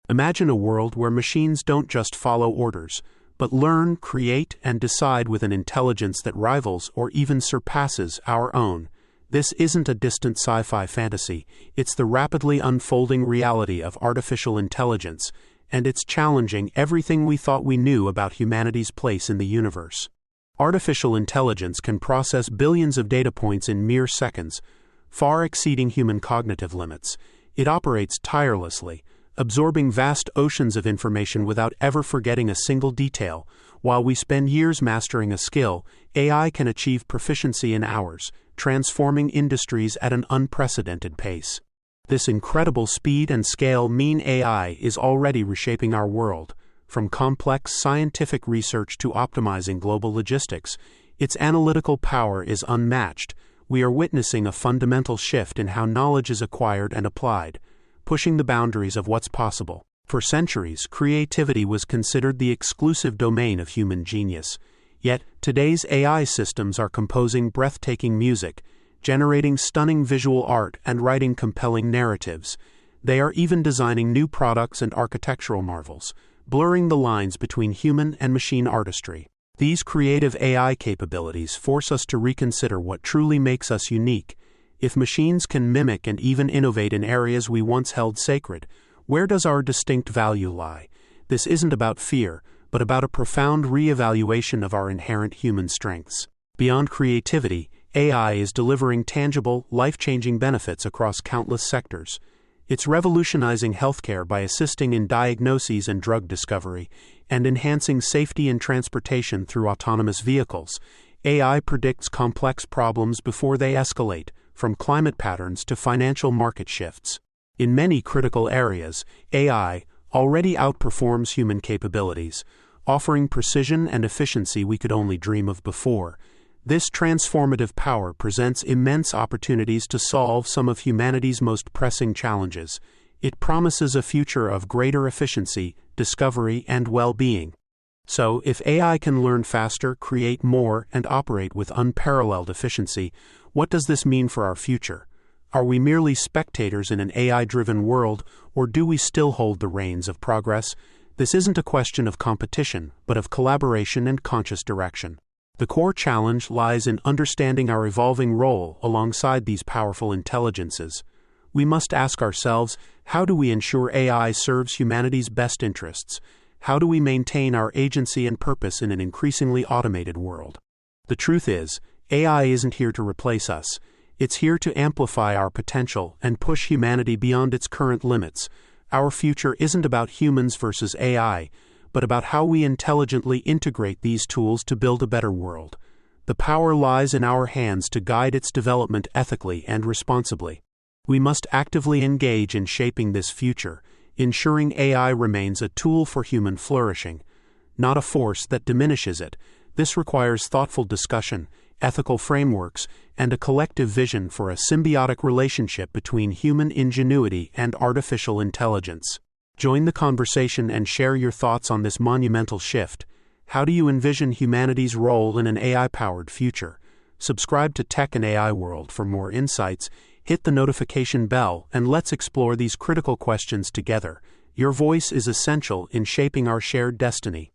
Imagine a world where machines don't just follow orders, but learn, create, and decide with an intelligence that rivals or even surpasses our own. This isn't a distant sci-fi fantasy, it's the rapidly unfolding reality of artificial intelligence, and it's challenging everything we thought we knew about humanity's place in the universe. Artificial intelligence can process billions of data points in mere seconds, far exceeding human cognitive limits. It operates tirelessly, absorbing vast oceans of information without ever forgetting a single detail. While we spend years mastering a skill, AI can achieve proficiency in hours, transforming industries at an unprecedented pace. This incredible speed and scale mean AI is already reshaping our world. From complex scientific research to optimizing global logistics, its analytical power is unmatched. We are witnessing a fundamental shift in how knowledge is acquired and applied, pushing the boundaries of what's possible. For centuries, creativity was considered the exclusive domain of human genius. Yet, today's AI systems are composing breathtaking music, generating stunning visual art, and writing compelling narratives. They are even designing new products and architectural marvels, blurring the lines between human and machine artistry. These creative AI capabilities force us to reconsider what truly makes us unique. If machines can mimic and even innovate in areas we once held sacred, where does our distinct value lie? This isn't about fear, but about a profound re-evaluation of our inherent human strengths. Beyond creativity, AI is delivering tangible, life-changing benefits across countless sectors. It's revolutionizing healthcare by assisting in diagnoses and drug discovery, and enhancing safety in transportation through autonomous vehicles. AI predicts complex problems before they escalate, from climate patterns to financial market shifts. In many critical areas, AI already outperforms human capabilities, offering precision and efficiency we could only dream of before. This transformative power presents immense opportunities to solve some of humanity's most pressing challenges. It promises a future of greater efficiency, discovery, and well-being. So, if AI can learn faster, create more, and operate with unparalleled efficiency, what does this mean for our future? Are we merely spectators in an AI-driven world, or do we still hold the reins of progress? This isn't a question of competition, but of collaboration and conscious direction. The core challenge lies in understanding our evolving role alongside these powerful intelligences. We must ask ourselves, how do we ensure AI serves humanity's best interests? How do we maintain our agency and purpose in an increasingly automated world? The truth is, AI isn't here to replace us. It's here to amplify our potential and push humanity beyond its current limits. Our future isn't about humans versus AI, but about how we intelligently integrate these tools to build a better world. The power lies in our hands to guide its development ethically and responsibly. We must actively engage in shaping this future, ensuring AI remains a tool for human flourishing, not a force that diminishes it. This requires thoughtful discussion, ethical frameworks, and a collective vision for a symbiotic relationship between human ingenuity and artificial intelligence. Join the conversation and share your thoughts on this monumental shift. How do you envision humanity's role in an AI-powered future? Subscribe to Tech and AI World for more insights, hit the notification bell, and let's explore these critical questions together. Your voice is essential in shaping our shared destiny.